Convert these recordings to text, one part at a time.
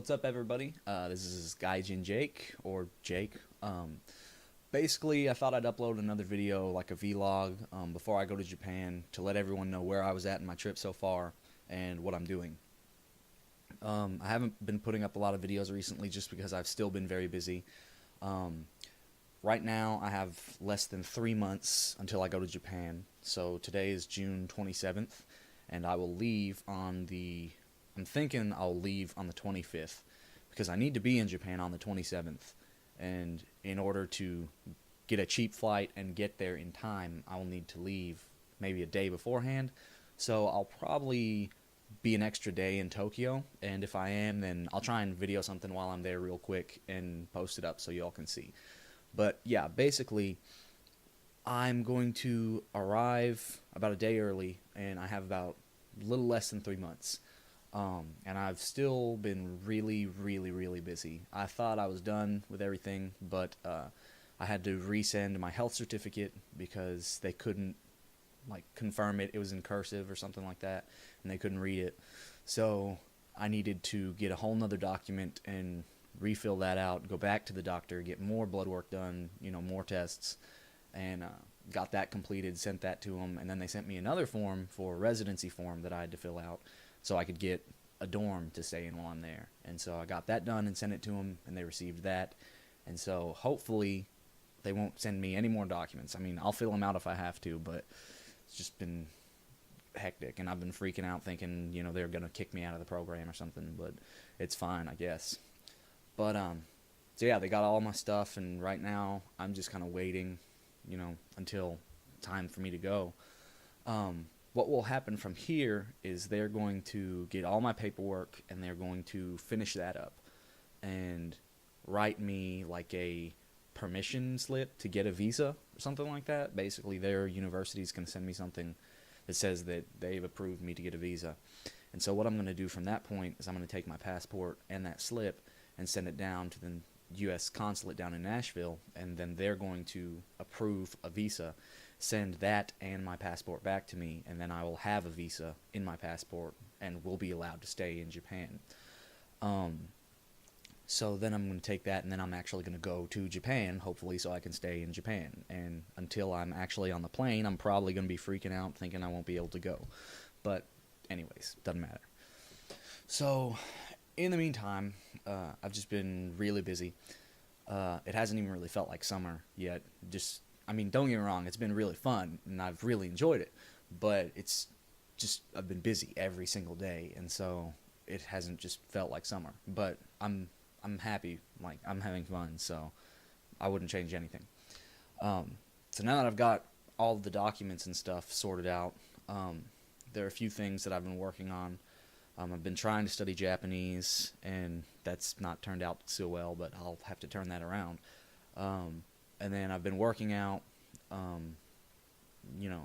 What's up, everybody? This is Gaijin Jake, or Jake. Basically, I thought I'd upload another video, like a vlog, before I go to Japan to let everyone know where I was at in my trip so far and what I'm doing. I haven't been putting up a lot of videos recently just because I've still been very busy. Right now, I have less than 3 months until I go to Japan. So today is June 27th, and I will leave on the... I'm thinking I'll leave on the 25th, because I need to be in Japan on the 27th. And in order to get a cheap flight and get there in time, I'll need to leave maybe a day beforehand. So I'll probably be an extra day in Tokyo, and if I am, then I'll try and video something while I'm there real quick and post it up so y'all can see. But yeah, basically, I'm going to arrive about a day early, and I have about a little less than 3 months. And I've still been really busy. I thought I was done with everything, but I had to resend my health certificate because they couldn't confirm it. It was in cursive or something like that, and they couldn't read it. So I needed to get a whole nother document and refill that out, go back to the doctor, get more blood work done, more tests, and got that completed, sent that to them, and then they sent me another form for a residency form that I had to fill out so I could get a dorm to stay in while I'm there. And so I got that done and sent it to them, and they received that. And so hopefully they won't send me any more documents. I mean, I'll fill them out if I have to, but it's just been hectic, and I've been freaking out thinking, they're going to kick me out of the program or something, but it's fine, I guess. But, so yeah, they got all my stuff, and right now I'm just kind of waiting, until time for me to go. What will happen from here is they're going to get all my paperwork, and they're going to finish that up and write me like a permission slip to get a visa or something like that. Basically, their university is going to send me something that says that they've approved me to get a visa. And so what I'm going to do from that point is I'm going to take my passport and that slip and send it down to the U.S. consulate down in Nashville, and then they're going to approve a visa, send that and my passport back to me, and then I will have a visa in my passport and will be allowed to stay in Japan. So then I'm going to take that, and then I'm actually going to go to Japan, hopefully, so I can stay in Japan. And until I'm actually on the plane, I'm probably going to be freaking out thinking I won't be able to go. But anyways, doesn't matter. So in the meantime, I've just been really busy. It hasn't even really felt like summer yet. Don't get me wrong, it's been really fun, and I've really enjoyed it, but it's just, I've been busy every single day, and so it hasn't just felt like summer. But I'm happy, I'm having fun, so I wouldn't change anything. So now that I've got all the documents and stuff sorted out, there are a few things that I've been working on. I've been trying to study Japanese, and that's not turned out so well, but I'll have to turn that around. And then I've been working out,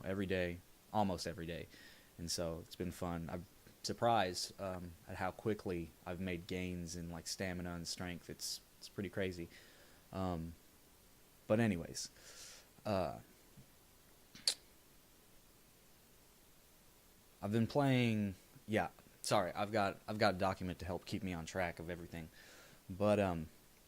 every day, almost every day, and so it's been fun. I'm surprised at how quickly I've made gains in stamina and strength. It's pretty crazy. But anyways, I've been playing. Yeah, sorry, I've got a document to help keep me on track of everything, but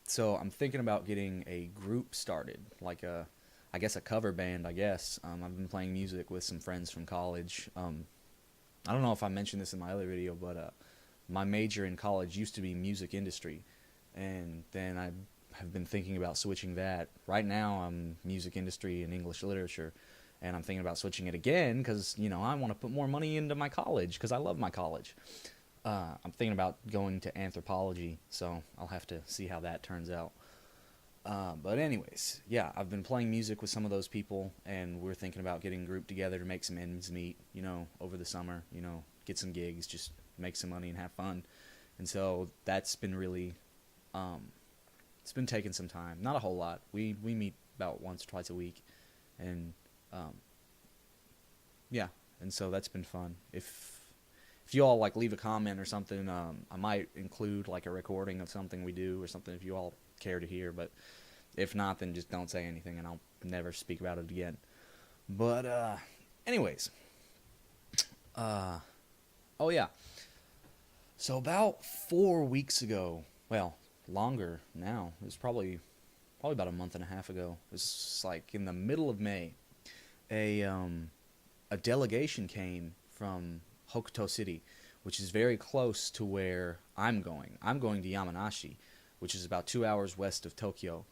so I'm thinking about getting a group started, I guess a cover band, I guess. I've been playing music with some friends from college. I don't know if I mentioned this in my other video, but my major in college used to be music industry, and then I have been thinking about switching that. Right now I'm music industry and English literature, and I'm thinking about switching it again because, I want to put more money into my college because I love my college. I'm thinking about going to anthropology, so I'll have to see how that turns out. But anyways, yeah, I've been playing music with some of those people, and we're thinking about getting a group together to make some ends meet, over the summer, get some gigs, just make some money and have fun. And so that's been really, it's been taking some time. Not a whole lot. We meet about once or twice a week, and, yeah, and so that's been fun. If you all leave a comment or something, I might include a recording of something we do or something if you all care to hear. But if not, then just don't say anything and I'll never speak about it again. But anyways, oh yeah, So about 4 weeks ago, well, longer now. It was probably about a month and a half ago. It was like in the middle of May. A a delegation came from Hokuto City, which is very close to where I'm going. I'm going to Yamanashi, which is about 2 hours west of Tokyo,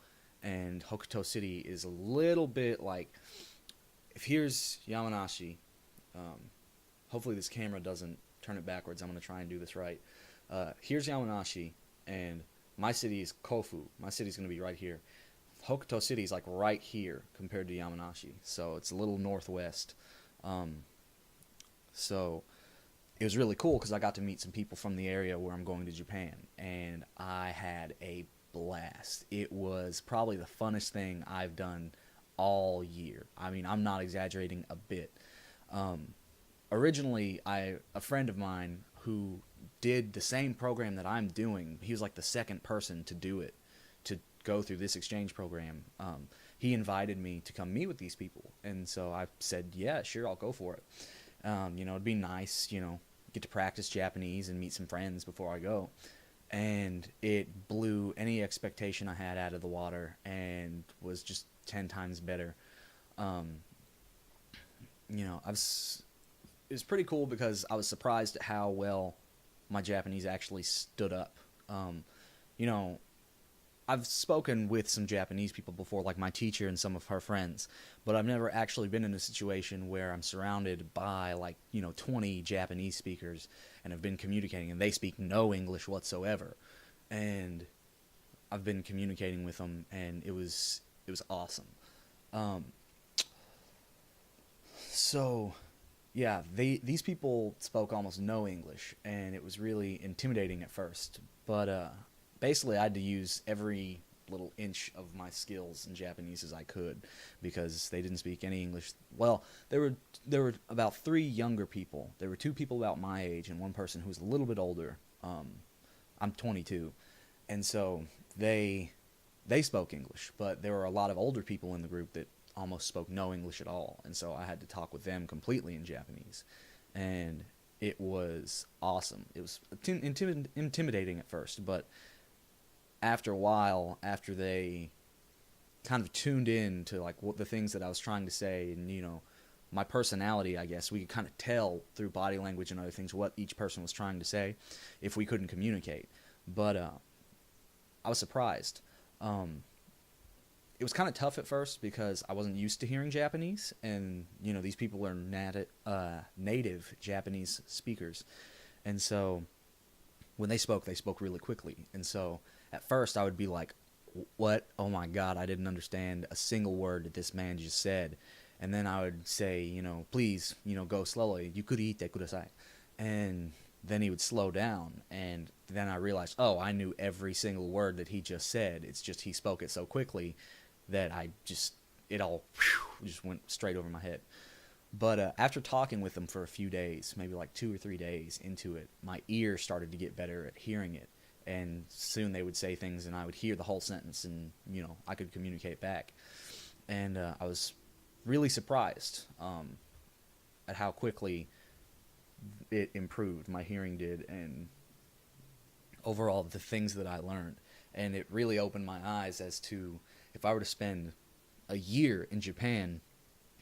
and Hokuto City is a little bit like, if here's Yamanashi. Um, Hopefully this camera doesn't turn it backwards. I'm going to try and do this right. Here's Yamanashi, and my city is Kofu. My city's going to be right here. Hokuto City is like right here compared to Yamanashi, so it's a little northwest. Um, so it was really cool because I got to meet some people from the area where I'm going to Japan, and I had a blast. It was probably the funnest thing I've done all year. I mean, I'm not exaggerating a bit. Um, Originally, a friend of mine who did the same program that I'm doing, he was like the second person to do it, to go through this exchange program. He invited me to come meet with these people, and so I said, yeah, sure, I'll go for it. It'd be nice, get to practice Japanese and meet some friends before I go. And it blew any expectation I had out of the water and was just 10 times better. Um, I was It was pretty cool because I was surprised at how well my Japanese actually stood up. Um, you know, I've spoken with some Japanese people before, like my teacher and some of her friends, but I've never actually been in a situation where I'm surrounded by 20 Japanese speakers and have been communicating, and they speak no English whatsoever. And I've been communicating with them, and it was awesome. Um, so yeah, these people spoke almost no English, and it was really intimidating at first. But basically, I had to use every little inch of my skills in Japanese as I could, because they didn't speak any English. Well, there were about three younger people. There were two people about my age and one person who was a little bit older. I'm 22, and so they spoke English, but there were a lot of older people in the group that almost spoke no English at all, and so I had to talk with them completely in Japanese, and it was awesome. It was intimidating at first, but after a while, after they kind of tuned in to what the things that I was trying to say, and my personality, I guess we could kind of tell through body language and other things what each person was trying to say if we couldn't communicate. But I was surprised. It was kind of tough at first because I wasn't used to hearing Japanese, and these people are native Japanese speakers, and so when they spoke really quickly. And so at first I would be like, "What? Oh my God! I didn't understand a single word that this man just said." And then I would say, "Please, go slowly. Yukuri ite kudasai," and then he would slow down, and then I realized, oh, I knew every single word that he just said. It's just he spoke it so quickly that it all just went straight over my head. But after talking with them for a few days, maybe like 2 or 3 days into it, my ear started to get better at hearing it. And soon they would say things, and I would hear the whole sentence, and, I could communicate back. And I was really surprised at how quickly it improved. My hearing did, and overall the things that I learned. And it really opened my eyes as to, if I were to spend a year in Japan,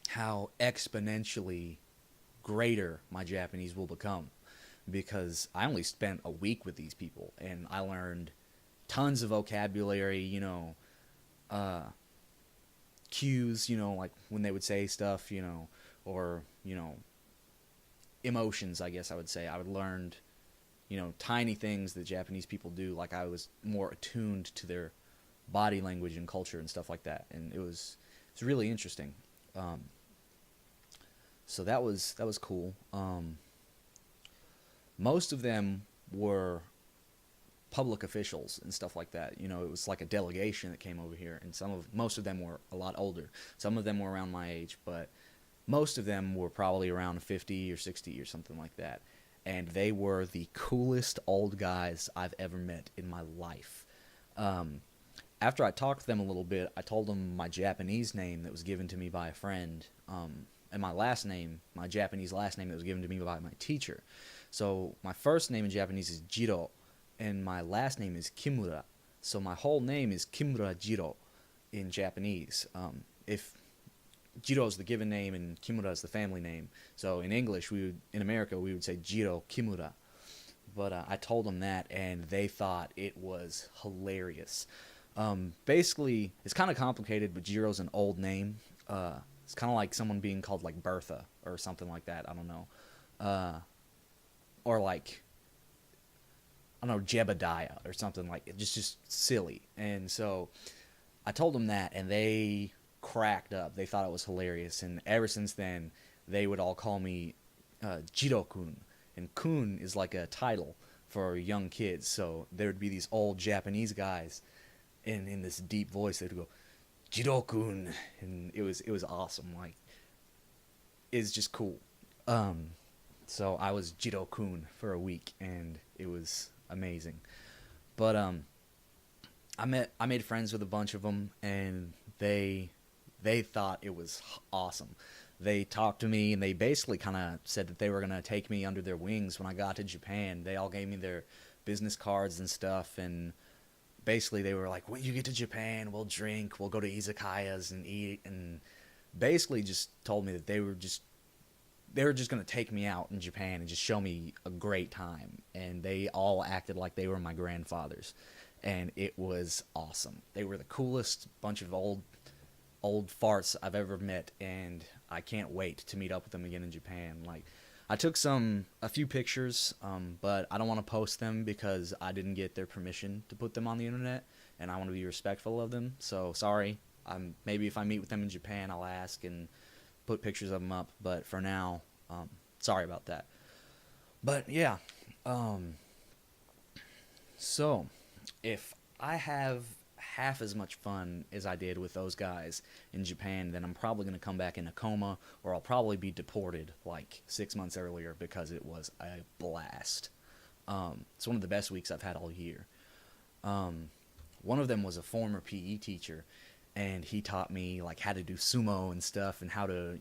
how exponentially greater my Japanese will become. Because I only spent a week with these people, and I learned tons of vocabulary, cues, like when they would say stuff, or, emotions, I guess I would say. I would learn, tiny things that Japanese people do, like I was more attuned to their body language and culture and stuff like that, and it's really interesting. So that was cool. Most of them were public officials and stuff like that. It was like a delegation that came over here, and most of them were a lot older. Some of them were around my age, but most of them were probably around 50 or 60 or something like that. And they were the coolest old guys I've ever met in my life. After I talked to them a little bit, I told them my Japanese name that was given to me by a friend, and my last name, my Japanese last name that was given to me by my teacher. So my first name in Japanese is Jiro, and my last name is Kimura. So my whole name is Kimura Jiro in Japanese. If Jiro is the given name and Kimura is the family name, so in English, in America, we would say Jiro Kimura. But I told them that, and they thought it was hilarious. Basically, it's kind of complicated, but Jiro's an old name. It's kind of like someone being called like Bertha or something like that. I don't know. Or like, I don't know, Jebediah or something like it. Just silly. And so I told them that, and they cracked up. They thought it was hilarious. And ever since then, they would all call me Jiro-kun. And kun is like a title for young kids. So there would be these old Japanese guys, and in this deep voice, they would go, Jiro-kun. And it was awesome. Like, it's just cool. So I was Jiro-kun for a week, and it was amazing. But I made friends with a bunch of them, and they thought it was awesome. They talked to me, and they basically kind of said that they were going to take me under their wings when I got to Japan. They all gave me their business cards and stuff, and basically they were like, when you get to Japan, we'll drink, we'll go to izakayas and eat, and basically just told me that they were just going to take me out in Japan and just show me a great time. And they all acted like they were my grandfathers, and it was awesome. They were the coolest bunch of old farts I've ever met, and I can't wait to meet up with them again in Japan. Like, I took a few pictures, but I don't want to post them because I didn't get their permission to put them on the internet, and I want to be respectful of them. So sorry. Maybe if I meet with them in Japan, I'll ask and put pictures of them up. But for now, sorry about that. But yeah, so if I have half as much fun as I did with those guys in Japan, then I'm probably going to come back in a coma, or I'll probably be deported like 6 months earlier, because it was a blast. It's one of the best weeks I've had all year. One of them was a former PE teacher, and he taught me like how to do sumo and stuff, and how to,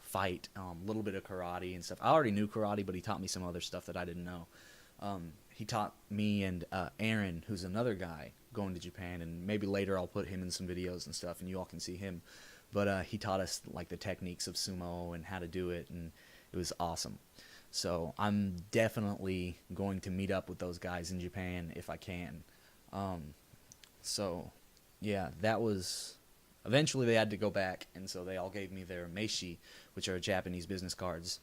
fight, a little bit of karate and stuff. I already knew karate, but he taught me some other stuff that I didn't know. He taught me and Aaron, who's another guy going to Japan, and maybe later I'll put him in some videos and stuff, and you all can see him. But he taught us like the techniques of sumo and how to do it, and it was awesome. So I'm definitely going to meet up with those guys in Japan if I can. So yeah, that was... Eventually they had to go back, and so they all gave me their meishi, which are Japanese business cards,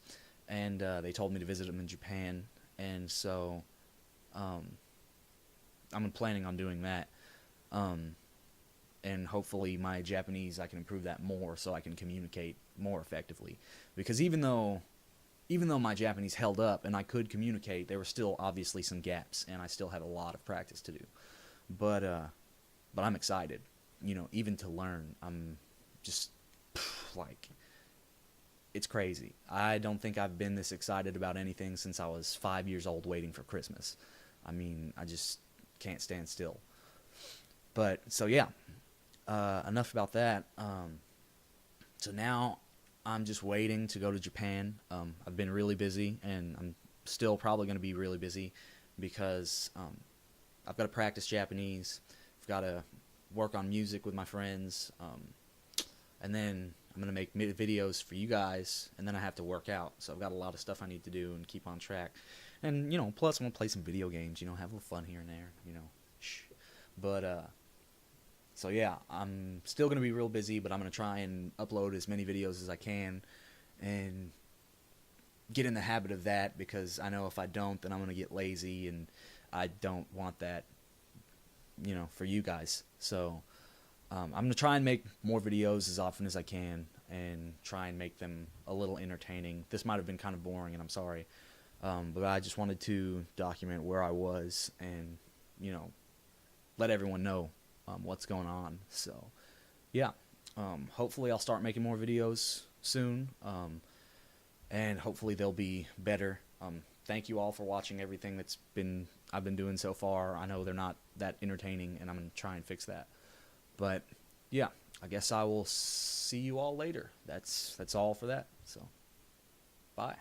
and they told me to visit them in Japan, and so I'm planning on doing that, and hopefully my Japanese, I can improve that more so I can communicate more effectively, because even though my Japanese held up and I could communicate, there were still obviously some gaps, and I still have a lot of practice to do, but I'm excited, even to learn. I'm just like, it's crazy. I don't think I've been this excited about anything since I was 5 years old waiting for Christmas. I mean, I just can't stand still. But, so yeah, enough about that. So now I'm just waiting to go to Japan. I've been really busy, and I'm still probably going to be really busy, because I've got to practice Japanese. I've got to work on music with my friends, and then I'm going to make videos for you guys, and then I have to work out. So I've got a lot of stuff I need to do and keep on track. And, plus I'm going to play some video games, have a little fun here and there, But, so yeah, I'm still going to be real busy, but I'm going to try and upload as many videos as I can and get in the habit of that, because I know if I don't, then I'm going to get lazy, and I don't want that, for you guys. So I'm going to try and make more videos as often as I can, and try and make them a little entertaining. This might have been kind of boring, and I'm sorry, but I just wanted to document where I was and, let everyone know what's going on. So yeah, hopefully I'll start making more videos soon, and hopefully they'll be better. Thank you all for watching everything I've been doing so far. I know they're not that entertaining, and I'm going to try and fix that. But yeah, I guess I will see you all later. That's all for that. So, bye.